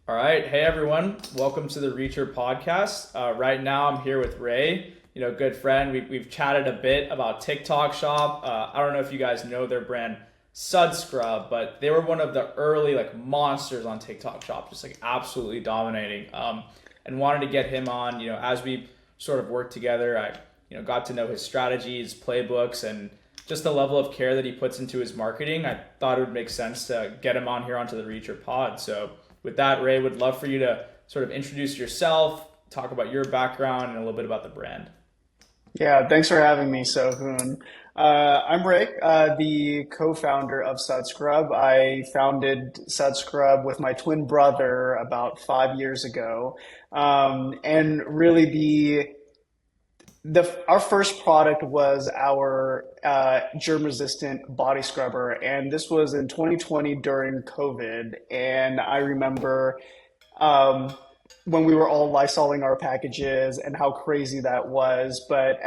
All right. Hey, everyone. Welcome to the Reacher podcast. Right now, I'm here with Ray, good friend. We've chatted a bit about TikTok Shop. I don't know if you guys know their brand Sud Scrub, but they were one of the early like monsters on TikTok Shop, just like absolutely dominating. And wanted to get him on, as we sort of worked together. I, got to know his strategies, playbooks, and just the level of care that he puts into his marketing. I thought it would make sense to get him on here onto the Reacher pod. So with that, Ray, would love for you to sort of introduce yourself, talk about your background, and a little bit about the brand. Yeah, thanks for having me, Sohun. I'm Rick, the co-founder of SudScrub. I founded SudScrub with my twin brother about 5 years ago. And really our first product was our germ-resistant body scrubber, and this was in 2020 during COVID. And I remember um, when we were all Lysoling our packages and how crazy that was. But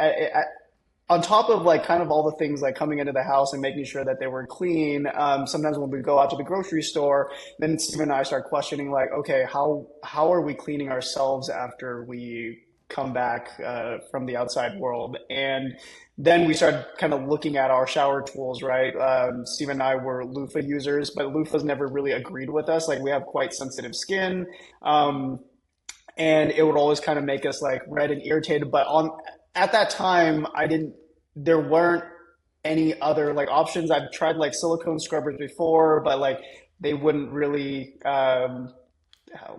on top of like kind of all the things like coming into the house and making sure that they were clean, sometimes when we go out to the grocery store, then Steve and I start questioning like, okay, how are we cleaning ourselves after we come back from the outside world? And then we started kind of looking at our shower tools, right? Steve and I were loofah users, but loofahs never really agreed with us. Like we have quite sensitive skin. And it would always kind of make us like red and irritated. But on at that time, I didn't. There weren't any other like options. I've tried like silicone scrubbers before, but like they wouldn't really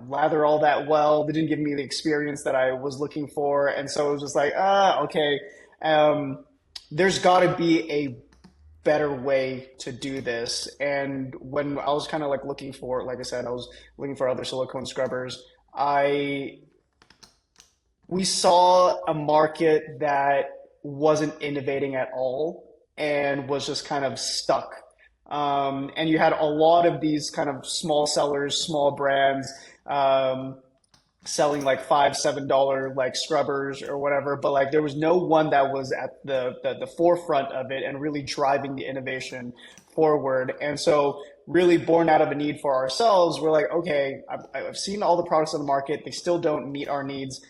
lather all that well. They didn't give me the experience that I was looking for, and so it was just like, okay, um, there's got to be a better way to do this. And when I was kind of like looking for, like I said, I was looking for other silicone scrubbers. I We saw a market that wasn't innovating at all and was just kind of stuck. And you had a lot of these kind of small sellers, small brands, um, selling like $5, $7 like scrubbers or whatever, but like there was no one that was at the forefront of it and really driving the innovation forward. And so really born out of a need for ourselves, we're like, okay, I've seen all the products on the market. They still don't meet our needs.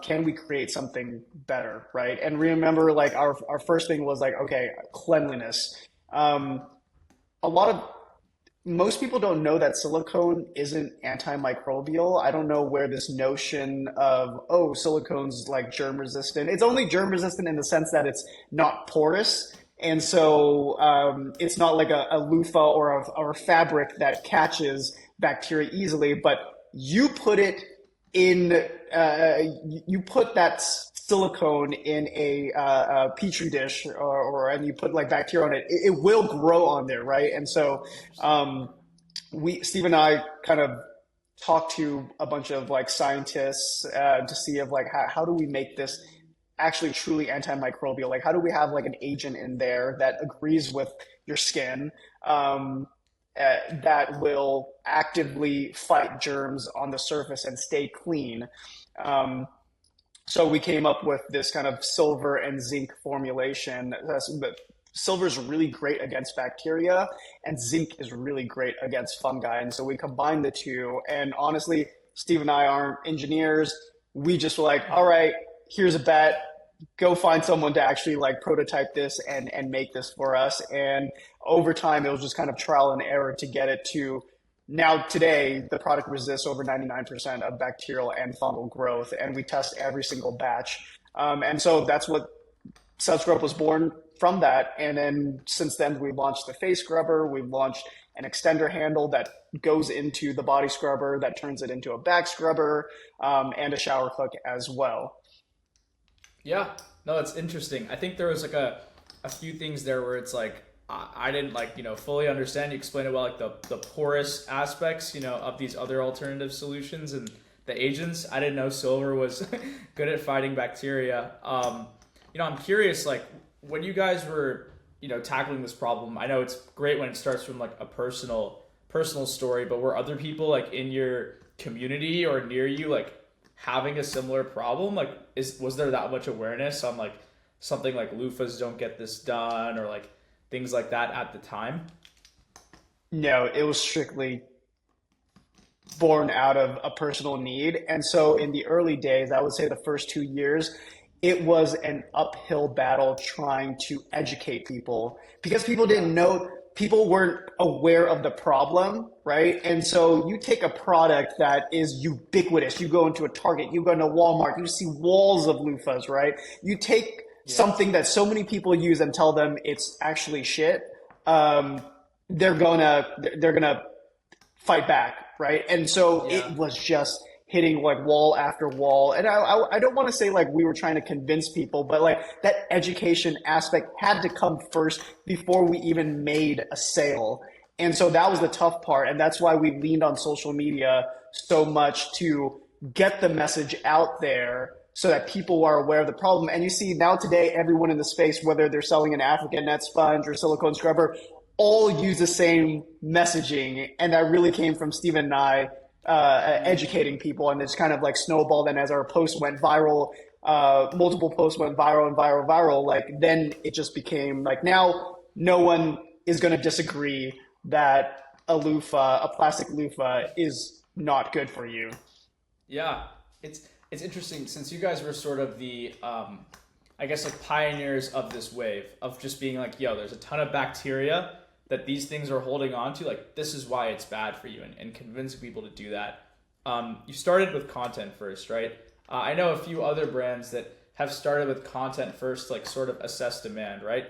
Can we create something better, right? And remember, like our first thing was like, okay, cleanliness. Um, a lot of Most people don't know that silicone isn't antimicrobial. I don't know where this notion of, oh, silicone's like germ resistant. It's only germ resistant in the sense that it's not porous. And so it's not like a loofah or a fabric that catches bacteria easily, but you put it in, you put that silicone in a petri dish and you put like bacteria on it, it will grow on there, right? And so Steve and I kind of talked to a bunch of like scientists to see of like how do we make this actually truly antimicrobial? Like how do we have like an agent in there that agrees with your skin, that will actively fight germs on the surface and stay clean? Um, so we came up with this kind of silver and zinc formulation. Silver is really great against bacteria, and zinc is really great against fungi. And so we combined the two. And honestly, Steve and I aren't engineers. We just were like, all right, here's a bet. Go find someone to actually like prototype this and make this for us. And over time, it was just kind of trial and error to get it to now today, the product resists over 99% of bacterial and fungal growth, and we test every single batch. And so that's what SudScrub was born from that. And then since then, we've launched the face scrubber. We've launched an extender handle that goes into the body scrubber that turns it into a back scrubber, and a shower hook as well. Yeah, no, it's interesting. I think there was like a few things there where it's like I didn't like fully understand. You explained it well, like the porous aspects of these other alternative solutions and the agents. I didn't know silver was good at fighting bacteria. I'm curious, like when you guys were tackling this problem. I know it's great when it starts from like a personal story, but were other people like in your community or near you like having a similar problem? Like, was there that much awareness on like something like loofahs don't get this done or like things like that at the time? No, it was strictly born out of a personal need. And so in the early days, I would say the first 2 years, it was an uphill battle trying to educate people because people Yeah. didn't know, people weren't aware of the problem, right? And so you take a product that is ubiquitous, you go into a Target, you go into Walmart, you see walls of loofahs, right? You take Yeah. something that so many people use and tell them it's actually shit. Um, they're gonna fight back, right? And so Yeah. it was just hitting like wall after wall. And I don't want to say like we were trying to convince people, but like that education aspect had to come first before we even made a sale. And so that was the tough part. And that's why we leaned on social media so much to get the message out there so that people are aware of the problem. And you see now today, everyone in the space, whether they're selling an African net sponge or silicone scrubber, all use the same messaging. And that really came from Stephen and I educating people. And it's kind of like snowballed. And as our posts went viral, multiple posts went viral and viral, like then it just became like now no one is going to disagree that a loofah, a plastic loofah is not good for you. Yeah, it's interesting since you guys were sort of the I guess like pioneers of this wave of just being like, yo, there's a ton of bacteria that these things are holding on to. Like this is why it's bad for you, and convincing people to do that. You started with content first, right? I know a few other brands that have started with content first, like sort of assess demand, right?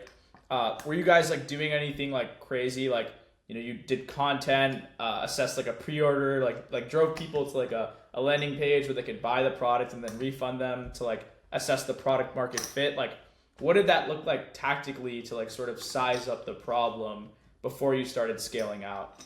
Were you guys like doing anything like crazy, like you did content, assessed like a pre-order, like drove people to like a landing page where they could buy the product and then refund them to like assess the product market fit? Like what did that look like tactically to like sort of size up the problem before you started scaling out?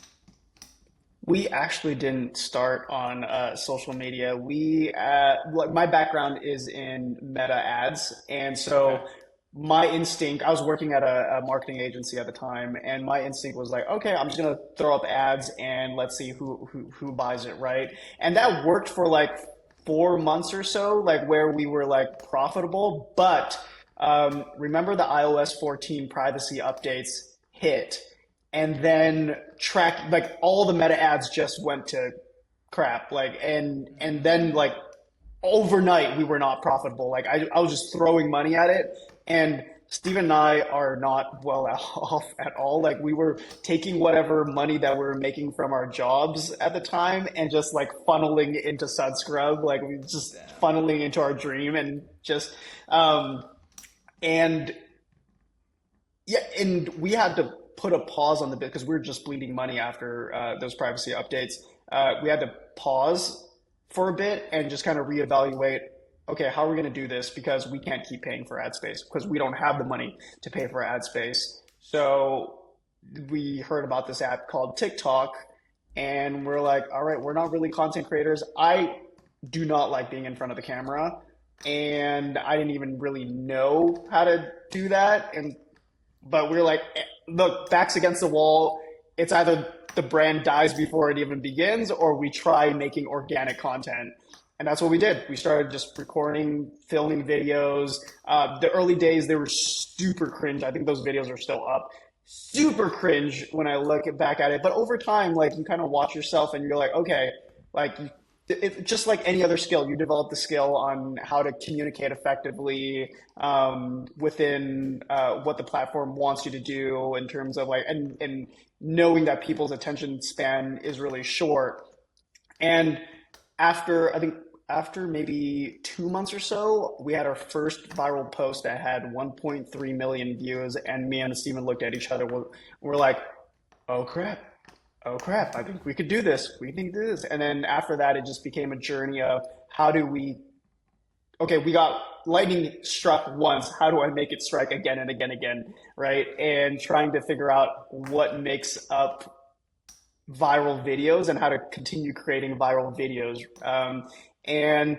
We actually didn't start on social media. Like my background is in meta ads, and Okay. so my instinct, I was working at a marketing agency at the time, and my instinct was like, okay, I'm just gonna throw up ads and let's see who buys it, right? And that worked for like 4 months or so, like where we were like profitable. But remember the iOS 14 privacy updates hit, and then track like all the meta ads just went to crap, like and then like overnight we were not profitable. Like I was just throwing money at it, and Steve and I are not well off at all. Like we were taking whatever money that we were making from our jobs at the time and just like funneling into Sudscrub, like we just Damn. funneling into our dream and just um and yeah, and we had to put a pause on the bit because we were just bleeding money after those privacy updates. We had to pause for a bit and just kind of reevaluate. Okay, how are we going to do this? Because we can't keep paying for ad space because we don't have the money to pay for ad space. So we heard about this app called TikTok, and we're like, all right, we're not really content creators. I do not like being in front of the camera, and I didn't even really know how to do that. And but we're like, look, backs against the wall. It's either the brand dies before it even begins, or we try making organic content. And that's what we did. We started just recording, filming videos. The early days, they were super cringe. I think those videos are still up. Super cringe when I look back at it. But over time, like you kind of watch yourself and you're like, okay, like just like any other skill, you develop the skill on how to communicate effectively within what the platform wants you to do in terms of like, and knowing that people's attention span is really short. And after, I think, after maybe 2 months or so, we had our first viral post that had 1.3 million views, and me and Steven looked at each other. We're like, oh crap, oh crap, I think we could do this. We can do this. And then after that, it just became a journey of how do we, okay, we got lightning struck once. How do I make it strike again and again, again, right? And trying to figure out what makes up viral videos and how to continue creating viral videos. And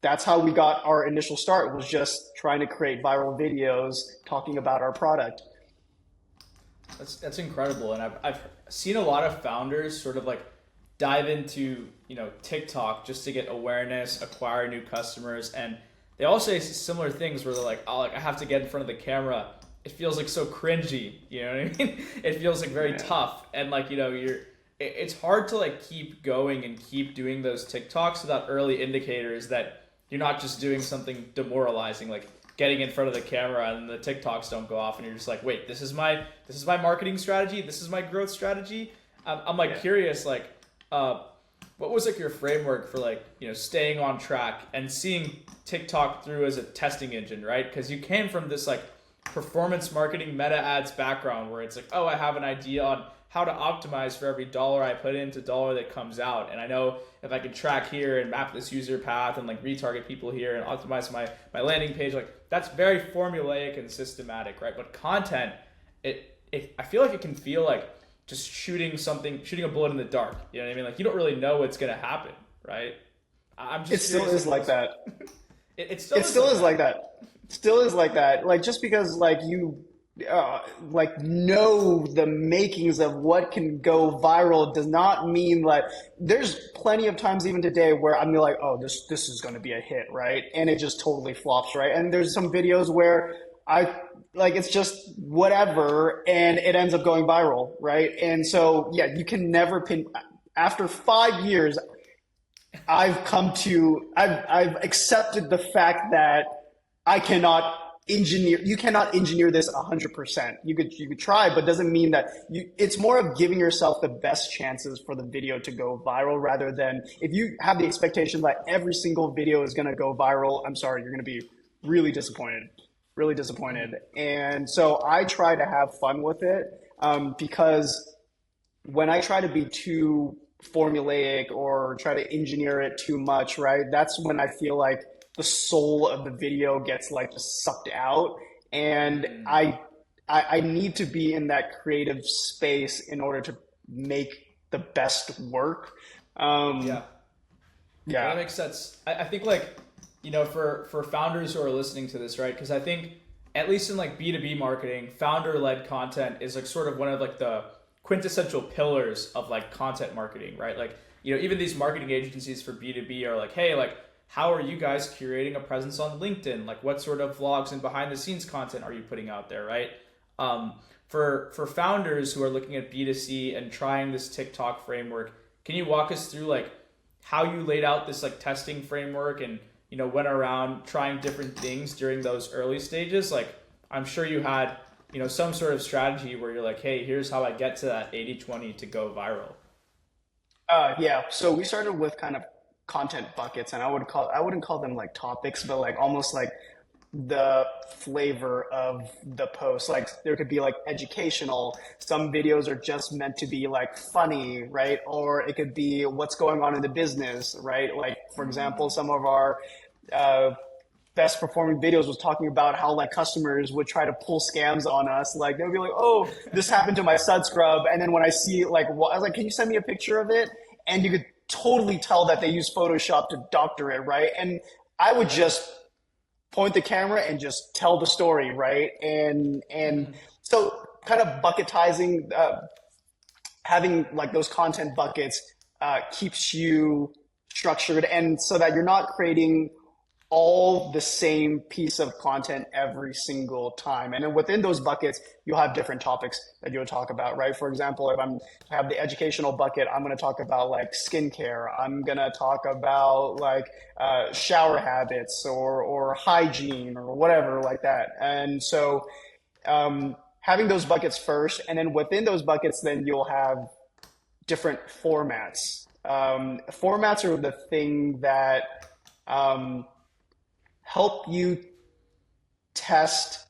that's how we got our initial start was just trying to create viral videos talking about our product. That's incredible, and I've seen a lot of founders sort of like dive into TikTok just to get awareness, acquire new customers, and they all say similar things where they're like, oh, like I have to get in front of the camera. It feels like so cringy, you know what I mean? It feels like very Yeah. tough, and like you're it's hard to like keep going and keep doing those TikToks without early indicators that you're not just doing something demoralizing, like getting in front of the camera and the TikToks don't go off, and you're just like, wait, this is my marketing strategy, this is my growth strategy. I'm like curious, like, what was like your framework for like staying on track and seeing TikTok through as a testing engine, right? Because you came from this like performance marketing meta ads background where it's like, oh, I have an idea on how to optimize for every dollar I put into dollar that comes out. And I know if I can track here and map this user path and like retarget people here and optimize my landing page, like that's very formulaic and systematic, right? But content, I feel like it can feel like just shooting a bullet in the dark. You know what I mean? Like you don't really know what's going to happen, right? I'm just It still is like that. It It still is like that. Still is like that. Like just because like you like know the makings of what can go viral does not mean like there's plenty of times even today where I'm like, oh, this is going to be a hit, right? And it just totally flops, right? And there's some videos where I like it's just whatever and it ends up going viral, right? And so yeah, you can never pin after 5 years I've accepted the fact that you cannot engineer this 100%. You could try, but doesn't mean that it's more of giving yourself the best chances for the video to go viral rather than if you have the expectation that every single video is going to go viral, I'm sorry, you're going to be really disappointed, really disappointed. And so I try to have fun with it because when I try to be too formulaic or try to engineer it too much, right? That's when I feel like the soul of the video gets like just sucked out. And I need to be in that creative space in order to make the best work. Yeah. Yeah. That makes sense. I think like, for founders who are listening to this, right? Because I think at least in like B2B marketing, founder-led content is like sort of one of like the quintessential pillars of like content marketing, right? Like, even these marketing agencies for B2B are like, hey, like, how are you guys curating a presence on LinkedIn? Like what sort of vlogs and behind the scenes content are you putting out there, right? For founders who are looking at B2C and trying this TikTok framework, can you walk us through like how you laid out this like testing framework and, went around trying different things during those early stages? Like I'm sure you had, some sort of strategy where you're like, hey, here's how I get to that 80-20 to go viral. Yeah. So we started with kind of content buckets, and I wouldn't call them like topics, but like almost like the flavor of the post. Like there could be like educational, some videos are just meant to be like funny, right? Or it could be what's going on in the business, right? Like for example, some of our best performing videos was talking about how like customers would try to pull scams on us. Like they would be like, oh, this happened to my sud scrub. And then when I see like, I was like, can you send me a picture of it? And you could totally tell that they use Photoshop to doctor it, right? And I would just point the camera and just tell the story, right? And so kind of bucketizing, having like those content buckets keeps you structured, and so that you're not creating all the same piece of content every single time. And then within those buckets, you'll have different topics that you'll talk about, right? For example, if I have the educational bucket, I'm going to talk about like skincare. I'm going to talk about like shower habits or hygiene or whatever like that. And so having those buckets first, and then within those buckets, then you'll have different formats. Formats are the thing that help you test.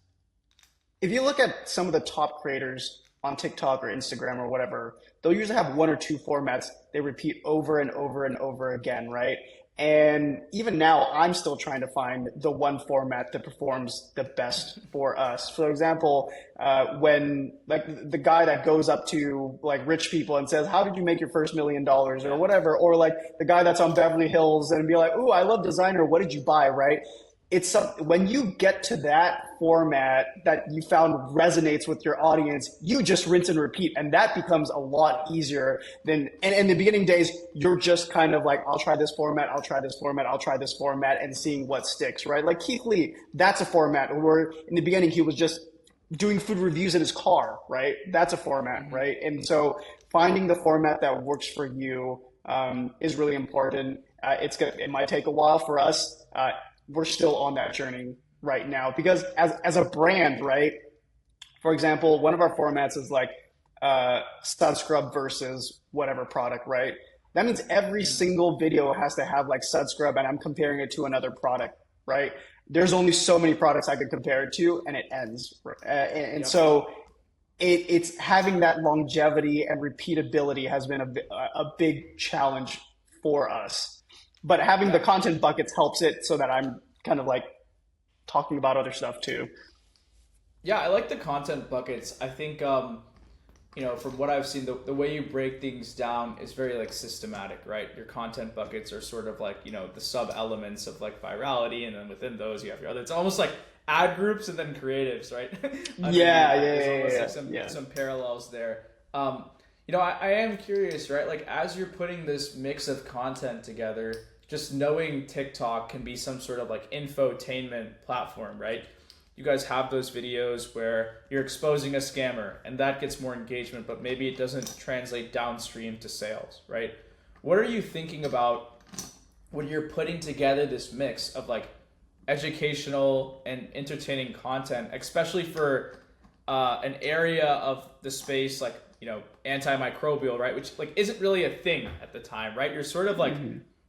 If you look at some of the top creators on TikTok or Instagram or whatever, they'll usually have one or two formats they repeat over and over and over again, right? And even now, I'm still trying to find the one format that performs the best for us. For example, when like the guy that goes up to like rich people and says, "How did you make your first $1 million?" or whatever, or like the guy that's on Beverly Hills and be like, "Ooh, I love designer. What did you buy?" Right? It's when you get to that format that you found resonates with your audience, you just rinse and repeat, and that becomes a lot easier than. And in the beginning days, you're just kind of like, I'll try this format, I'll try this format, I'll try this format, and seeing what sticks, right? Like Keith Lee, that's a format where in the beginning he was just doing food reviews in his car, right? That's a format, right? And so finding the format that works for you is really important. It might take a while for us. We're still on that journey right now because as a brand, right? For example, one of our formats is like Stud Scrub versus whatever product, right? That means every single video has to have like Stud Scrub, and I'm comparing it to another product, right? There's only so many products I could compare it to, and it ends. And Yep. so it's having that longevity and repeatability has been a big challenge for us. But having the Yeah. content buckets helps it so that I'm kind of like talking about other stuff too. Yeah, I like the content buckets. I think from what I've seen, the way you break things down is very like systematic, right? Your content buckets are sort of like, the sub elements of like virality, and then within those you have your other. It's almost like ad groups and then creatives, right? Underneath Yeah, that, yeah, there's yeah, almost yeah, like some yeah. some parallels there. I am curious, right? Like as you're putting this mix of content together, just knowing TikTok can be some sort of like infotainment platform, right? You guys have those videos where you're exposing a scammer and that gets more engagement, but maybe it doesn't translate downstream to sales, right? What are you thinking about when you're putting together this mix of like educational and entertaining content, especially for an area of the space like antimicrobial, right? Which like isn't really a thing at the time, right? You're sort of like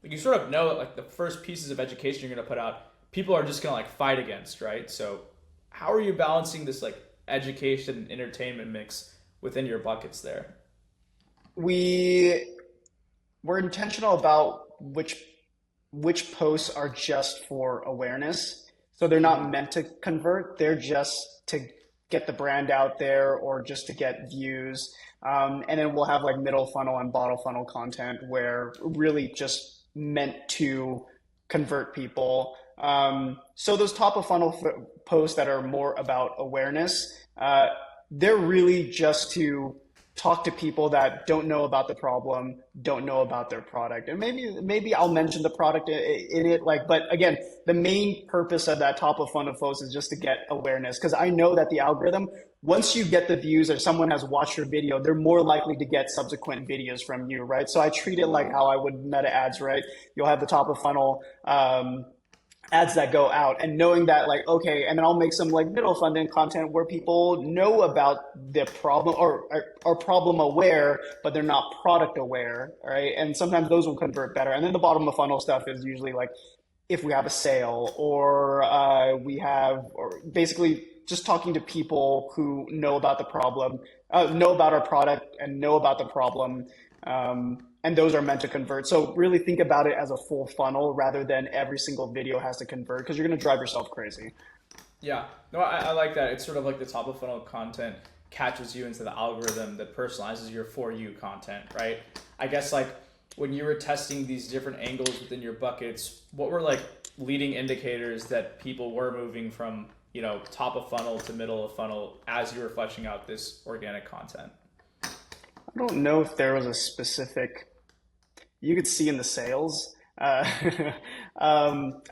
you sort of know that like the first pieces of education you're gonna put out, people are just gonna like fight against, right? So how are you balancing this like education and entertainment mix within your buckets there? We we're intentional about which posts are just for awareness. So they're not Hmm. meant to convert. They're just to get the brand out there or just to get views. And then we'll have like middle funnel and bottom funnel content where really just meant to convert people. So those top of funnel posts that are more about awareness, they're really just to talk to people that don't know about the problem, don't know about their product. And maybe I'll mention the product in it like, but again, the main purpose of that top of funnel post is just to get awareness because I know that the algorithm, once you get the views or someone has watched your video, they're more likely to get subsequent videos from you, right? So I treat it like how I would meta ads, right? You'll have the top of funnel ads that go out and knowing that like okay, and then I'll make some like middle funnel content where people know about the problem or problem aware but they're not product aware, right? And sometimes those will convert better, and then the bottom of funnel stuff is usually like if we have a sale or we have or basically just talking to people who know about the problem, know about our product and know about the problem, and those are meant to convert. So really think about it as a full funnel rather than every single video has to convert because you're going to drive yourself crazy. Yeah, no, I like that. It's sort of like the top of funnel content catches you into the algorithm that personalizes your for you content, right? I guess like when you were testing these different angles within your buckets, what were like leading indicators that people were moving from, top of funnel to middle of funnel as you were fleshing out this organic content? I don't know if there was a specific you could see in the sales. I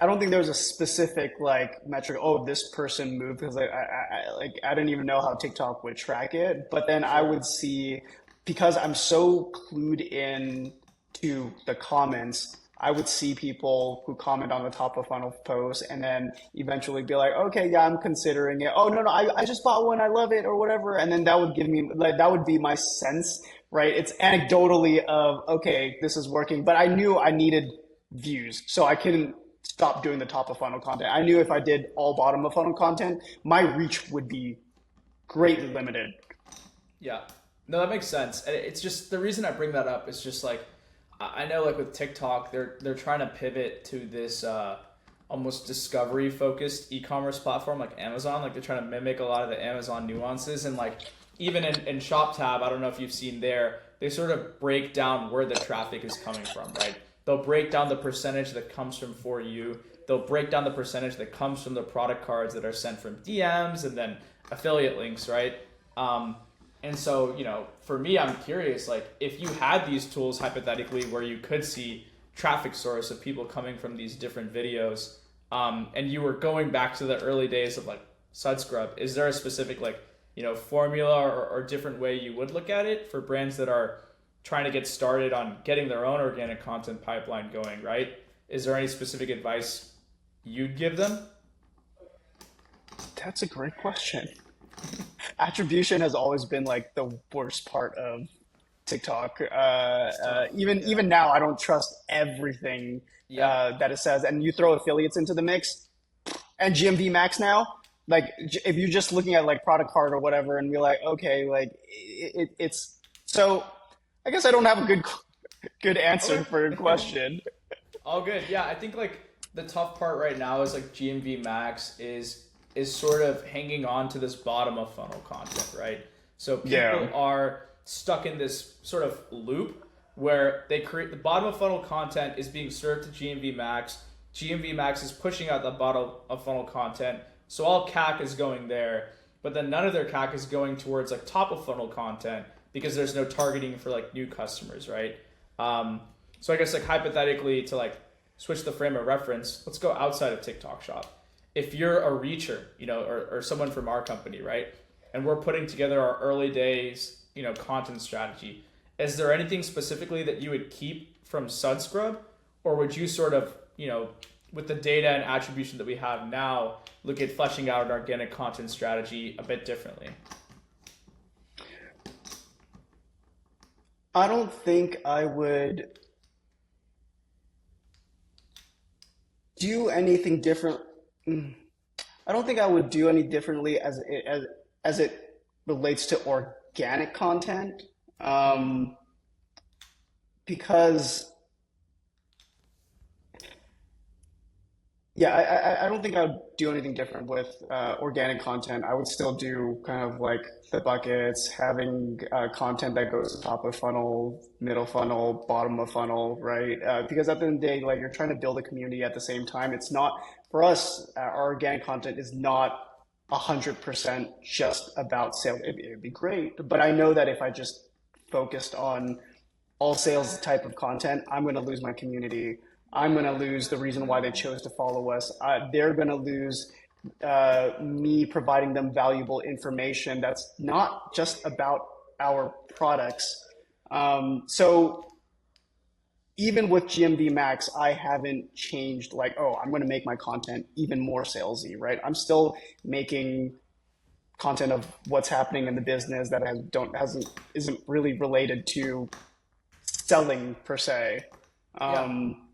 don't think there was a specific like metric. Oh, this person moved because I didn't even know how TikTok would track it. But then I Sure. would see because I'm so clued in to the comments. I would see people who comment on the top of funnel post and then eventually be like, okay, yeah, I'm considering it. Oh, no, no, I just bought one. I love it or whatever. And then that would give me, like, that would be my sense, right? It's anecdotally of, okay, this is working, but I knew I needed views. So I couldn't stop doing the top of funnel content. I knew if I did all bottom of funnel content, my reach would be greatly limited. Yeah. No, that makes sense. And it's just the reason I bring that up is just like I know like with TikTok, they're trying to pivot to this almost discovery focused e-commerce platform like Amazon. Like they're trying to mimic a lot of the Amazon nuances and like even in Shop Tab, I don't know if you've seen there, they sort of break down where the traffic is coming from, right? They'll break down the percentage that comes from for you. They'll break down the percentage that comes from the product cards that are sent from DMs and then affiliate links, right? Um, and so, for me, I'm curious, like, if you had these tools hypothetically where you could see traffic source of people coming from these different videos, and you were going back to the early days of like Sudscrub, is there a specific like formula or different way you would look at it for brands that are trying to get started on getting their own organic content pipeline going, right? Is there any specific advice you'd give them? That's a great question. Attribution has always been like the worst part of TikTok. Even now, I don't trust everything Yeah. that it says. And you throw affiliates into the mix, and GMV Max now, like if you're just looking at like product card or whatever, and you're like, okay, like it's so. I guess I don't have a good answer Okay. for your question. All good. Yeah, I think like the tough part right now is like GMV Max is sort of hanging on to this bottom of funnel content, right? So Yeah. people are stuck in this sort of loop where they create the bottom of funnel content is being served to GMV Max. GMV Max is pushing out the bottom of funnel content. So all CAC is going there, but then none of their CAC is going towards like top of funnel content because there's no targeting for like new customers, right? So I guess like hypothetically to like switch the frame of reference, let's go outside of TikTok Shop. If you're a reacher, or someone from our company, right? And we're putting together our early days, content strategy. Is there anything specifically that you would keep from SudScrub? Or would you sort of, with the data and attribution that we have now, look at fleshing out an organic content strategy a bit differently? I don't think I would do anything different. I don't think I would do any differently as it relates to organic content, um, because yeah, I don't think I would do anything different with organic content. I would still do kind of like the buckets, having content that goes top of funnel, middle funnel, bottom of funnel, right? Because at the end of the day, like you're trying to build a community at the same time. It's not for us. Our organic content is not 100% just about sales. It'd be great, but I know that if I just focused on all sales type of content, I'm going to lose my community. I'm going to lose the reason why they chose to follow us. They're going to lose me providing them valuable information that's not just about our products. So even with GMV Max, I haven't changed like, oh, I'm going to make my content even more salesy, right? I'm still making content of what's happening in the business that isn't really related to selling per se. Yeah. Um,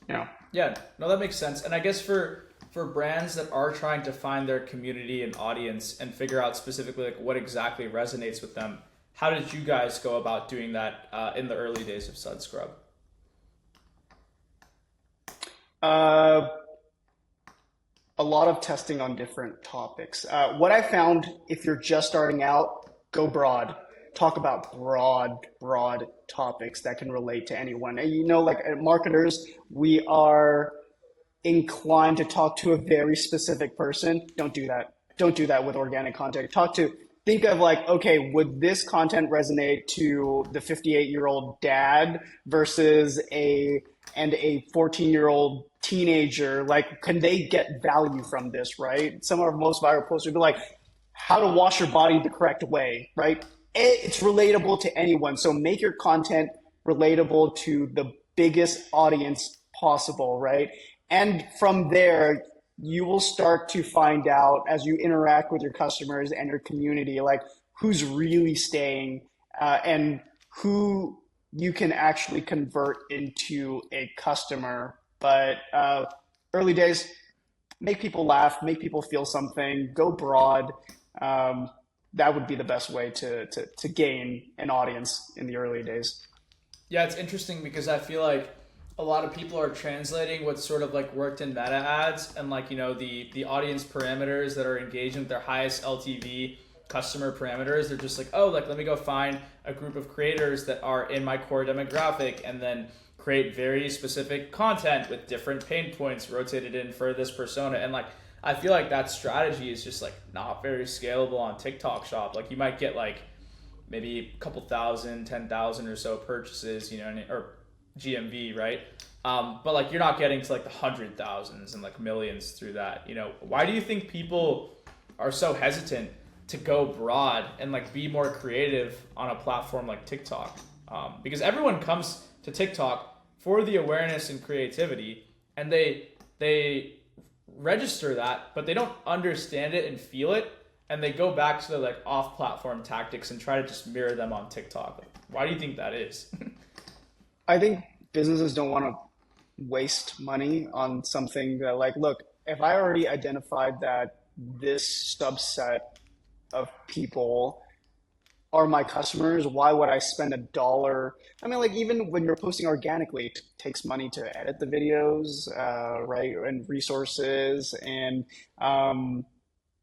you know, Yeah, no, that makes sense. And I guess for brands that are trying to find their community and audience and figure out specifically like what exactly resonates with them, how did you guys go about doing that in the early days of SudScrub? uh, a lot of testing on different topics. What I found, if you're just starting out, go broad. Talk about broad topics that can relate to anyone. And like marketers, we are inclined to talk to a very specific person. Don't do that. Don't do that with organic content. Think of like, okay, would this content resonate to the 58-year-old dad versus a 14-year-old teenager? Like, can they get value from this, right? Some of our most viral posts would be like, how to wash your body the correct way, right? It's relatable to anyone. So make your content relatable to the biggest audience possible, right? And from there, you will start to find out as you interact with your customers and your community, like who's really staying and who you can actually convert into a customer. But early days, make people laugh, make people feel something, go broad. Um, that would be the best way to gain an audience in the early days. Yeah, it's interesting because I feel like a lot of people are translating what's sort of like worked in meta ads and like, the audience parameters that are engaging with their highest LTV customer parameters. They're just like, oh, like let me go find a group of creators that are in my core demographic and then create very specific content with different pain points rotated in for this persona. And like, I feel like that strategy is just like not very scalable on TikTok Shop. Like you might get like maybe a couple thousand, 10,000 or so purchases, or GMV, right? But like you're not getting to like the hundred thousands and like millions through that. Why do you think people are so hesitant to go broad and like be more creative on a platform like TikTok, because everyone comes to TikTok for the awareness and creativity, and they register that, but they don't understand it and feel it, and they go back to the like off-platform tactics and try to just mirror them on TikTok. Why do you think that is? I think businesses don't want to waste money on something that, like, look, if I already identified that this subset of people are my customers, why would I spend $1? I mean, like, even when you're posting organically, it takes money to edit the videos, right? And resources. And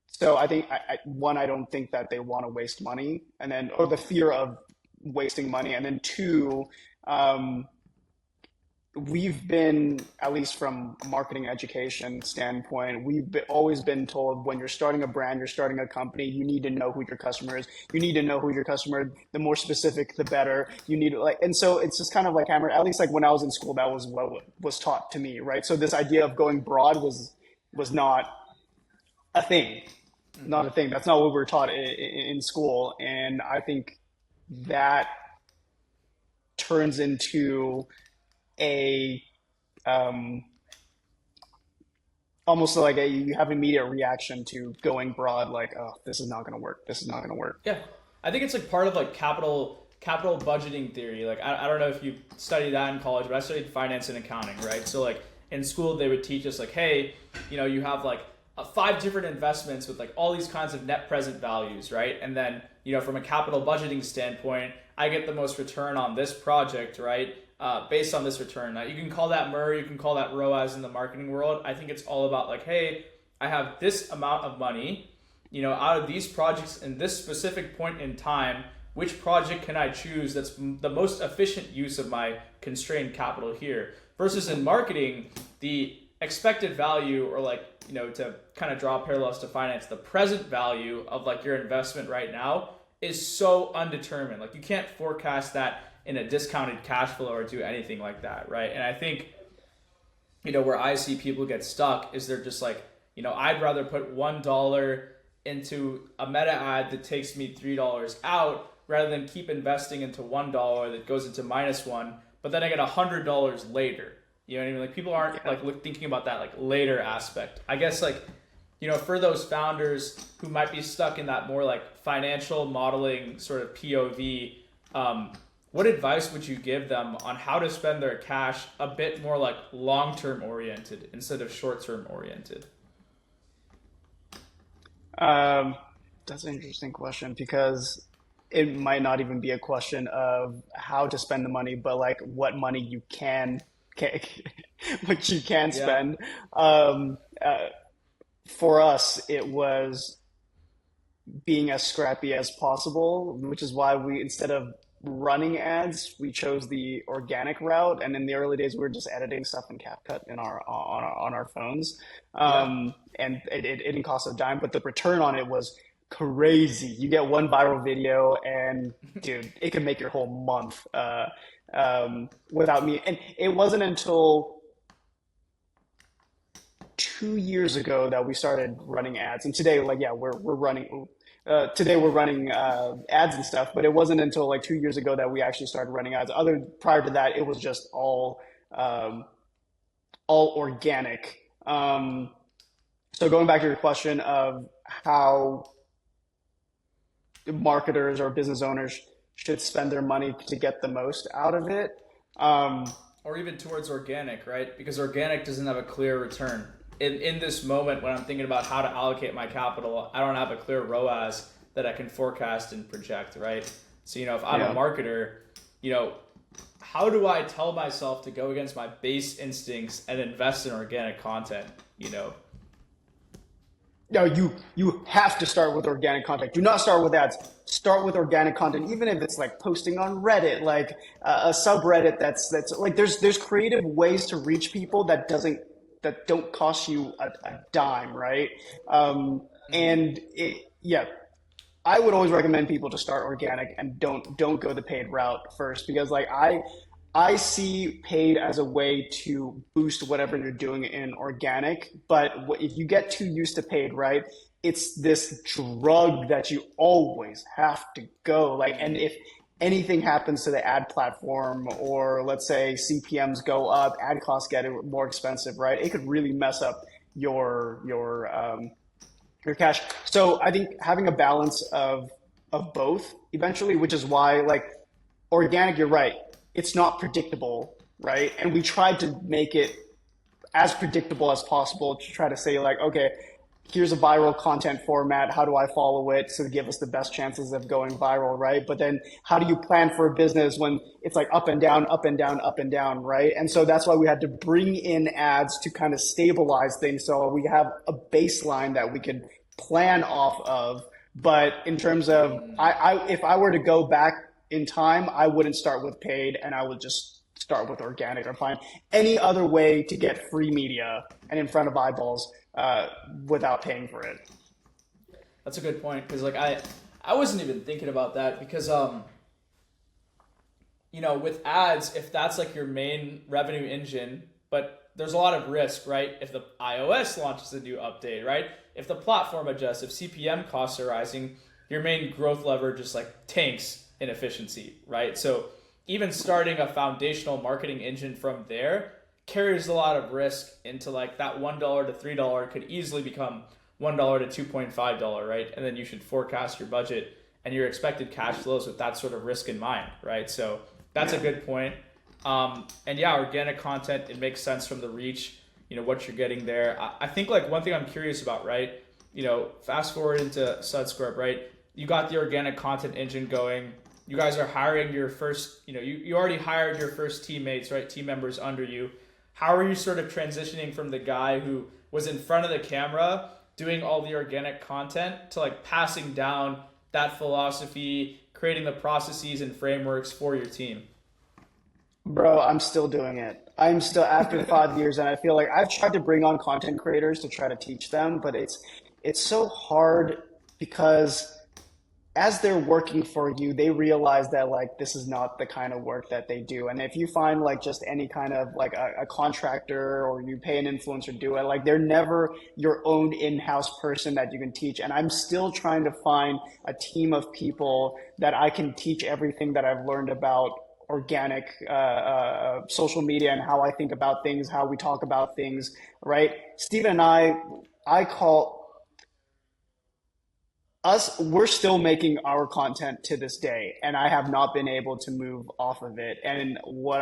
so I think, one, I don't think that they want to waste money, and then, or the fear of wasting money. And then two, um, we've been, at least from a marketing education standpoint, always been told when you're starting a brand, you're starting a company, you need to know who your customer is. You need to know who your customer, the more specific, the better. You need to like, and so it's just kind of like hammer, at least like when I was in school, that was what was taught to me, right? So this idea of going broad was not a thing, not a thing. That's not what we were taught in school. And I think that turns into a um, almost like you have immediate reaction to going broad, like, oh, this is not going to work. This is not going to work. Yeah, I think it's like part of like capital budgeting theory. Like I don't know if you studied that in college, but I studied finance and accounting, right? So like in school they would teach us like, hey, you have like five different investments with like all these kinds of net present values, right? And then from a capital budgeting standpoint, I get the most return on this project, right? Based on this return. Now, you can call that Murray, you can call that ROAS in the marketing world. I think it's all about like, hey, I have this amount of money, out of these projects in this specific point in time, which project can I choose that's the most efficient use of my constrained capital here? Versus in marketing, the expected value, or like, to kind of draw parallels to finance, the present value of like your investment right now is so undetermined. Like you can't forecast that in a discounted cash flow or do anything like that, right? And I think, where I see people get stuck is they're just like, I'd rather put $1 into a meta ad that takes me $3 out rather than keep investing into $1 that goes into -1, but then I get $100 later. You know what I mean? Like people aren't like thinking about that like later aspect. I guess like, for those founders who might be stuck in that more like financial modeling sort of POV, what advice would you give them on how to spend their cash a bit more like long-term oriented instead of short-term oriented? That's an interesting question, because it might not even be a question of how to spend the money, but like what money can what you can Yeah. spend. Um, uh, for us, it was being as scrappy as possible, which is why we, instead of running ads, we chose the organic route. And in the early days, we were just editing stuff in CapCut in on our phones, Yeah. and it didn't cost a dime, but the return on it was crazy. You get one viral video, and dude, it can make your whole month without me. And it wasn't until 2 years ago that we started running ads. And today, like, yeah, we're running. Today we're running ads and stuff, but it wasn't until like 2 years ago that we actually started running ads. Prior to that, it was just um, all organic. So going back to your question of how marketers or business owners should spend their money to get the most out of it. Um, Or even towards organic, right? Because organic doesn't have a clear return. In this moment, when I'm thinking about how to allocate my capital, I don't have a clear ROAS that I can forecast and project, right? So, if I'm a yeah. marketer, you know, how do I tell myself to go against my base instincts and invest in organic content? No, you have to start with organic content. Do not start with ads. Start with organic content, even if it's like posting on Reddit, like a subreddit that's like there's creative ways to reach people that don't cost you a dime, right? And yeah, I would always recommend people to start organic and don't go the paid route first, because like I see paid as a way to boost whatever you're doing in organic, but if you get too used to paid, right, it's this drug that you always have to go. Like, and if anything happens to the ad platform, or let's say CPMs go up, ad costs get more expensive, right? It could really mess up your your cash. So I think having a balance of both eventually, which is why like organic, you're right, it's not predictable, right? And we tried to make it as predictable as possible to try to say like, okay, here's a viral content format. How do I follow it to give us the best chances of going viral, right? But then how do you plan for a business when it's like up and down, up and down, up and down, right? And so that's why we had to bring in ads to kind of stabilize things so we have a baseline that we could plan off of. But in terms of, if I were to go back in time, I wouldn't start with paid, and I would just start with organic or find any other way to get free media and in front of eyeballs without paying for it. That's a good point because like I wasn't even thinking about that because you know, with ads, if that's like your main revenue engine, but there's a lot of risk, right? If the iOS launches a new update, right? If the platform adjusts, if CPM costs are rising, your main growth lever just like tanks in efficiency, right? So even starting a foundational marketing engine from there carries a lot of risk into like that $1 to $3 could easily become $1 to $2.5, right? And then you should forecast your budget and your expected cash flows with that sort of risk in mind, right? So that's a good point. And yeah, organic content, it makes sense from the reach, you know, what you're getting there. I think like one thing I'm curious about, right? You know, fast forward into SudScorp, right? You got the organic content engine going. You guys are hiring your first, you know, you already hired your first teammates, right? Team members under you. How are you sort of transitioning from the guy who was in front of the camera doing all the organic content to like passing down that philosophy, creating the processes and frameworks for your team? Bro, I'm still doing it. I'm still after 5 years, and I feel like I've tried to bring on content creators to try to teach them, but it's so hard because as they're working for you, they realize that like this is not the kind of work that they do. And if you find like just any kind of like a contractor or you pay an influencer do it, like they're never your own in-house person that you can teach. And I'm still trying to find a team of people that I can teach everything that I've learned about organic social media and how I think about things, how we talk about things, right? Steven and I call us, we're still making our content to this day, and I have not been able to move off of it. And what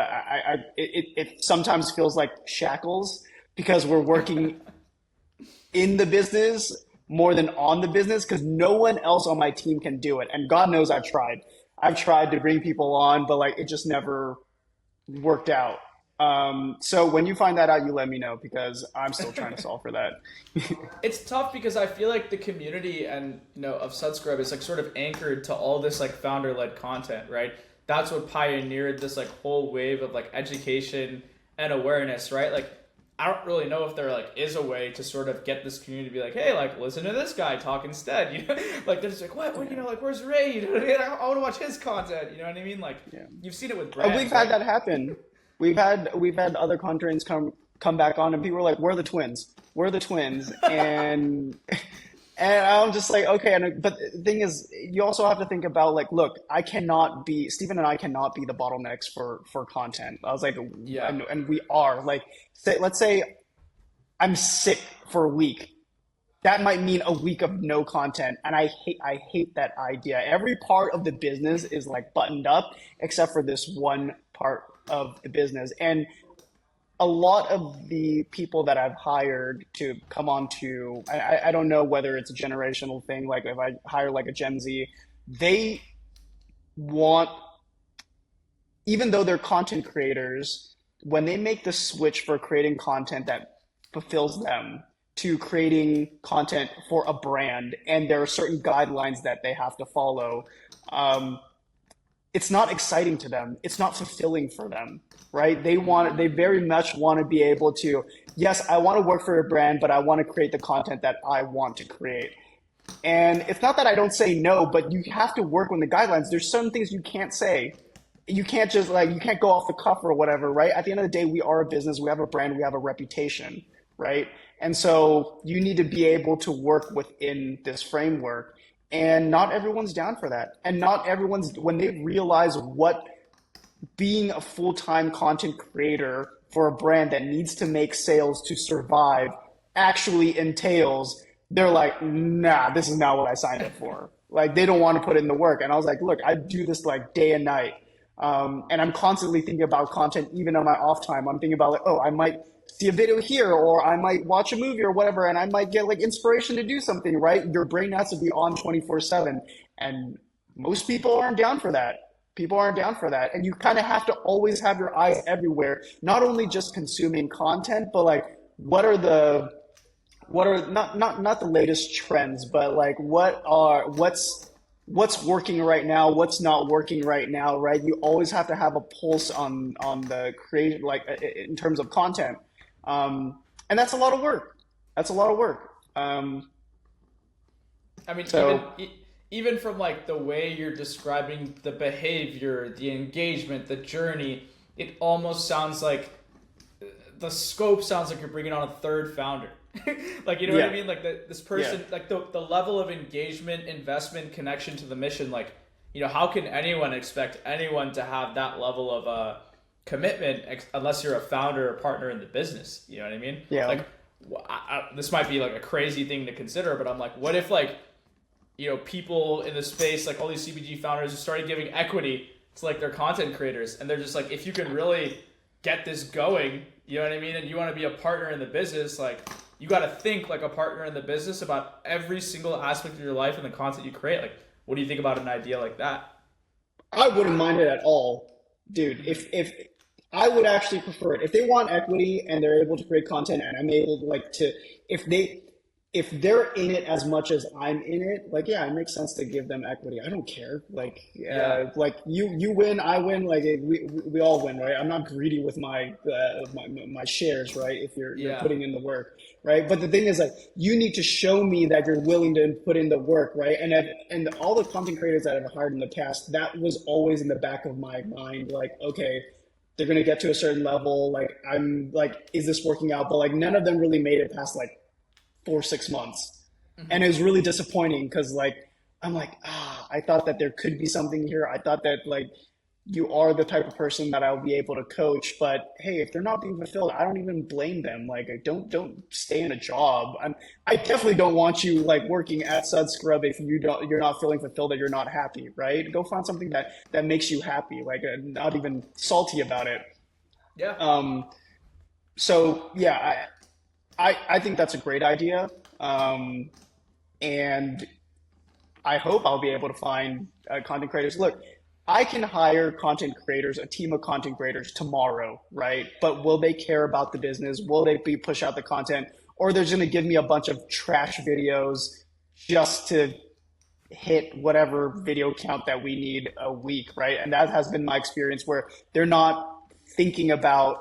it sometimes feels like shackles because we're working in the business more than on the business because no one else on my team can do it. And God knows I've tried. I've tried to bring people on, but like it just never worked out. So when you find that out, you let me know because I'm still trying to solve for that. It's tough because I feel like the community and you know of SudScrub is like sort of anchored to all this like founder-led content, right? That's what pioneered this like whole wave of like education and awareness, right? Like I don't really know if there like is a way to sort of get this community to be like, hey, like listen to this guy talk instead, you know? Like they're just like, what you know, like where's Ray? I want to watch his content, you know what I mean? Like you've seen it with brands. We've had that happen. We've had other controns come back on, and people were like, "We're the twins. We're the twins," and I'm just like, okay. But the thing is, you also have to think about like, look, Steven and I cannot be the bottlenecks for content. I was like, Yeah. and we are like, let's say I'm sick for a week. That might mean a week of no content, and I hate that idea. Every part of the business is like buttoned up except for this one part of the business. And a lot of the people that I've hired to come on to, I don't know whether it's a generational thing, like if I hire like a Gen Z, they want, even though they're content creators, when they make the switch for creating content that fulfills them to creating content for a brand, and there are certain guidelines that they have to follow, it's not exciting to them. It's not fulfilling for them, right? They very much want to be able to, yes, I want to work for a brand, but I want to create the content that I want to create. And it's not that I don't say no, but you have to work on the guidelines. There's certain things you can't say. You can't just like, you can't go off the cuff or whatever, right? At the end of the day, we are a business. We have a brand. We have a reputation, right? And so you need to be able to work within this framework. And not everyone's down for that. And not everyone's, when they realize what being a full-time content creator for a brand that needs to make sales to survive actually entails, they're like, nah, this is not what I signed up for. Like they don't want to put in the work. And I was like, look, I do this like day and night. And I'm constantly thinking about content, even on my off time. I'm thinking about like, oh, I might see a video here, or I might watch a movie or whatever, and I might get like inspiration to do something, right? Your brain has to be on 24/7. And most people aren't down for that. People aren't down for that. And you kind of have to always have your eyes everywhere, not only just consuming content, but like what are not the latest trends, but like what's working right now, what's not working right now, right? You always have to have a pulse on the creation, like in terms of content, and that's a lot of work. That's a lot of work. I mean, So even from like the way you're describing the behavior, the engagement, the journey, it almost sounds like the scope sounds like you're bringing on a third founder. Like, you know what I yeah, mean? Like this yeah. person, like the level of engagement, investment, connection to the mission, like, how can anyone expect anyone to have that level of commitment unless you're a founder or partner in the business? You know what I mean? Yeah. Like, this might be like a crazy thing to consider, but I'm like, what if like, people in the space, like all these CPG founders who started giving equity to like their content creators, and they're just like, if you can really get this going, you know what I mean, and you want to be a partner in the business, like you got to think like a partner in the business about every single aspect of your life and the content you create. Like, what do you think about an idea like that? I wouldn't mind it at all, dude. If I would actually prefer it if they want equity and they're able to create content and I'm able to like to if they if they're in it as much as I'm in it, like yeah, it makes sense to give them equity. I don't care. Yeah, Like you win, I win. Like we all win, right? I'm not greedy with my shares, right? If you're yeah, putting in the work, right? But the thing is, like you need to show me that you're willing to put in the work, right? And all the content creators that I've hired in the past, that was always in the back of my mind. Like okay, they're gonna get to a certain level. Like I'm like, is this working out? But like none of them really made it past like 4 6 months, and it was really disappointing because like I'm like I thought that there could be something here. I thought that like you are the type of person that I'll be able to coach. But hey, if they're not being fulfilled, I don't even blame them. Like don't stay in a job. I definitely don't want you like working at Sud Scrub if you're not feeling fulfilled, that you're not happy, right? Go find something that makes you happy, like not even salty about it. yeah. Um, so yeah, I think that's a great idea. And I hope I'll be able to find content creators. Look, I can hire content creators, a team of content creators tomorrow, right? But will they care about the business? Will they be push out the content? Or they're just going to give me a bunch of trash videos just to hit whatever video count that we need a week, right? And that has been my experience where they're not thinking about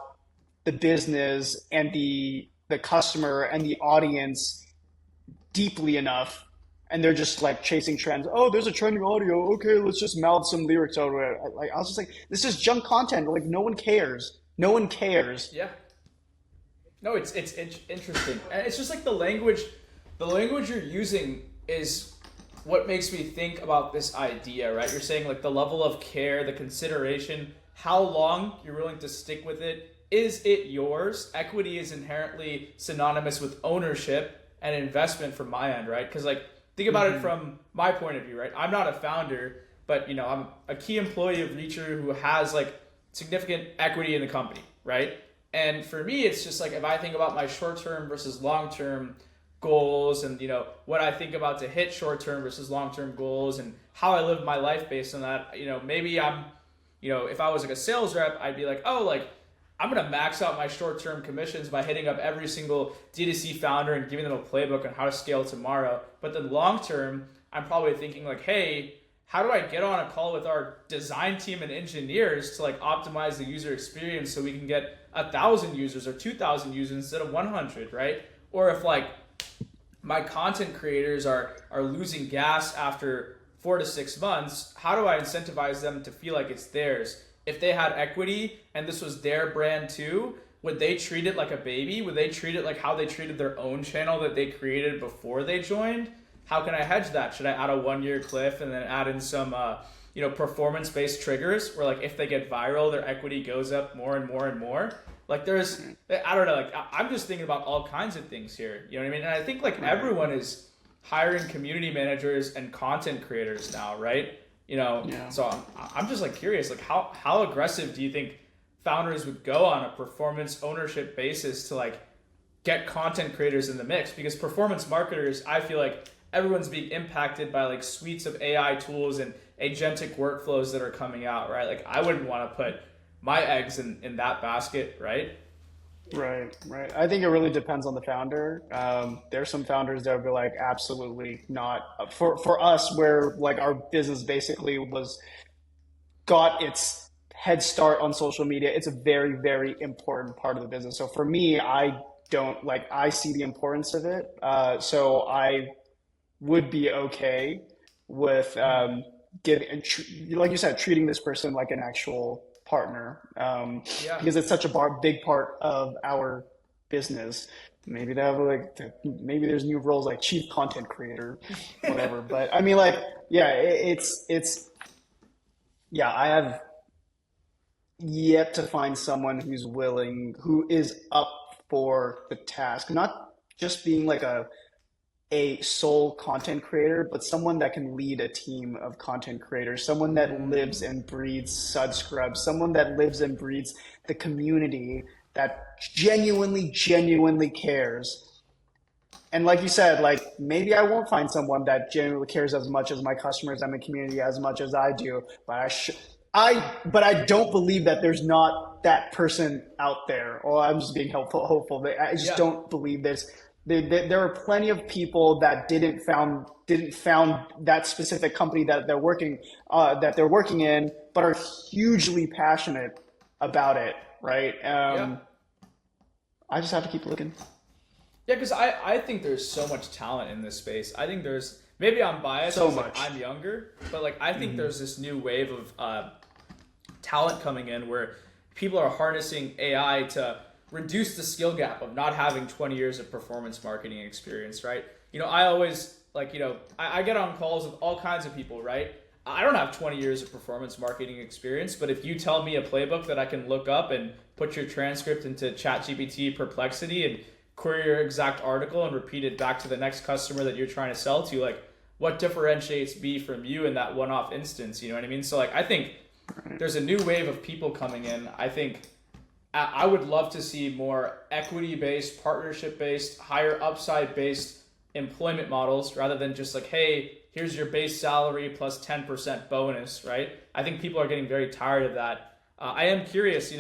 the business and the customer and the audience deeply enough, and they're just like chasing trends. Oh, there's a trending audio. Okay, let's just mouth some lyrics over it. Like I was just like, this is junk content. Like no one cares. No one cares. Yeah. No, it's interesting, and it's just like the language you're using is what makes me think about this idea, right? You're saying like the level of care, the consideration, how long you're willing to stick with it. Is it yours? Equity is inherently synonymous with ownership and investment from my end, right? Because like think about it Hmm. from my point of view, right? I'm not a founder, but I'm a key employee of Reacher who has like significant equity in the company, right? And for me, it's just like if I think about my short term versus long term goals, and what I think about to hit short term versus long term goals, and how I live my life based on that. Maybe if I was like a sales rep, I'd be like, oh, like I'm gonna max out my short term commissions by hitting up every single D2C founder and giving them a playbook on how to scale tomorrow. But then long term, I'm probably thinking like, hey, how do I get on a call with our design team and engineers to like optimize the user experience so we can get 1,000 users or 2,000 users instead of 100, right? Or if like my content creators are losing gas after 4 to 6 months, how do I incentivize them to feel like it's theirs? If they had equity and this was their brand too, would they treat it like a baby? Would they treat it like how they treated their own channel that they created before they joined? How can I hedge that? Should I add a 1 year cliff and then add in some performance-based triggers where like if they get viral, their equity goes up more and more and more? Like there's, I don't know, like I'm just thinking about all kinds of things here. You know what I mean? And I think like everyone is hiring community managers and content creators now, right? So I'm just like curious, like how aggressive do you think founders would go on a performance ownership basis to like get content creators in the mix? Because performance marketers, I feel like everyone's being impacted by like suites of AI tools and agentic workflows that are coming out, right? Like I wouldn't want to put my eggs in that basket, right? Right. I think it really depends on the founder. There's some founders that would be like, absolutely not. For us, where like our business basically got its head start on social media, it's a very, very important part of the business. So for me, I see the importance of it. So I would be okay with like you said, treating this person like an actual partner, because it's such a big part of our business. Maybe maybe there's new roles like chief content creator, whatever. But I mean, like, yeah, I have yet to find someone who is up for the task, not just being like a sole content creator, but someone that can lead a team of content creators, someone that lives and breathes SudScrub, someone that lives and breathes the community, that genuinely cares. And like you said, like maybe I won't find someone that genuinely cares as much as my customers and my community as much as I do, but I don't believe that there's not that person out there. Or I'm just being hopeful. I just don't believe this. There are plenty of people that didn't found that specific company that they're working in, but are hugely passionate about it, right? I just have to keep looking. Yeah, because I think there's so much talent in this space. I think maybe I'm biased so because much. I'm younger, but like I think there's this new wave of talent coming in where people are harnessing AI to reduce the skill gap of not having 20 years of performance marketing experience, right? I always I get on calls with all kinds of people, right? I don't have 20 years of performance marketing experience, but if you tell me a playbook that I can look up and put your transcript into ChatGPT Perplexity and query your exact article and repeat it back to the next customer that you're trying to sell to, like what differentiates me from you in that one-off instance, you know what I mean? So like I think there's a new wave of people coming in. I think I would love to see more equity-based, partnership-based, higher upside-based employment models rather than just like, hey, here's your base salary plus 10% bonus, right? I think people are getting very tired of that. I am curious,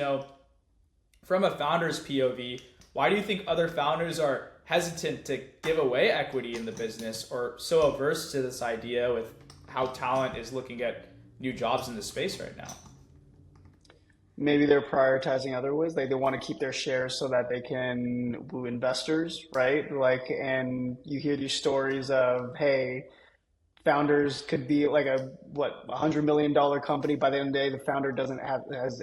from a founder's POV, why do you think other founders are hesitant to give away equity in the business or so averse to this idea with how talent is looking at new jobs in the space right now? Maybe they're prioritizing other ways. Like they want to keep their shares so that they can woo investors, right? Like, and you hear these stories of, hey, founders could be like $100 million company. By the end of the day, the founder doesn't has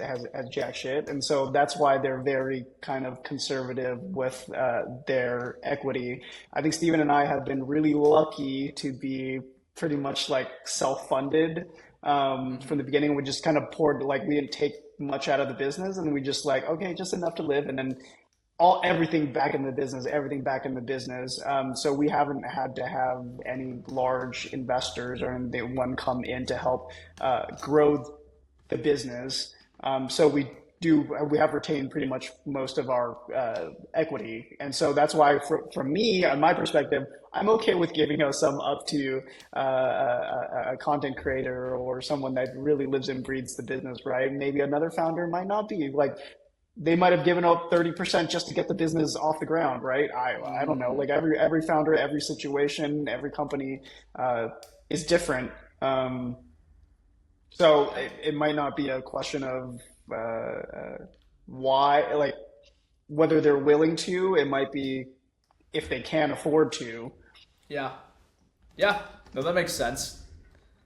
jack shit, and so that's why they're very kind of conservative with their equity. I think Steven and I have been really lucky to be pretty much like self-funded from the beginning. We just kind of poured, like we didn't take much out of the business, and we just like, okay, just enough to live, and then everything back in the business. So we haven't had to have any large investors or anyone come in to help grow the business. So we have retained pretty much most of our equity. And so that's why for me, on my perspective, I'm okay with giving some up to a content creator or someone that really lives and breathes the business, right? Maybe another founder might not be like, they might have given up 30% just to get the business off the ground, right? I don't know. Like every founder, every situation, every company is different. So it might not be a question of why, like whether they're willing to. It might be if they can afford to. Yeah. No, that makes sense.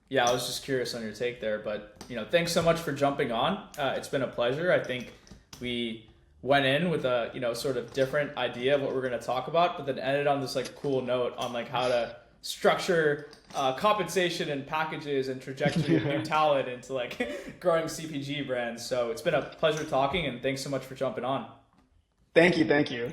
Yeah, I was just curious on your take there, but thanks so much for jumping on. It's been a pleasure. I think we went in with a, sort of different idea of what we're going to talk about, but then ended on this like cool note on like how to structure compensation and packages and trajectory of new talent into like growing CPG brands. So it's been a pleasure talking, and thanks so much for jumping on. Thank you.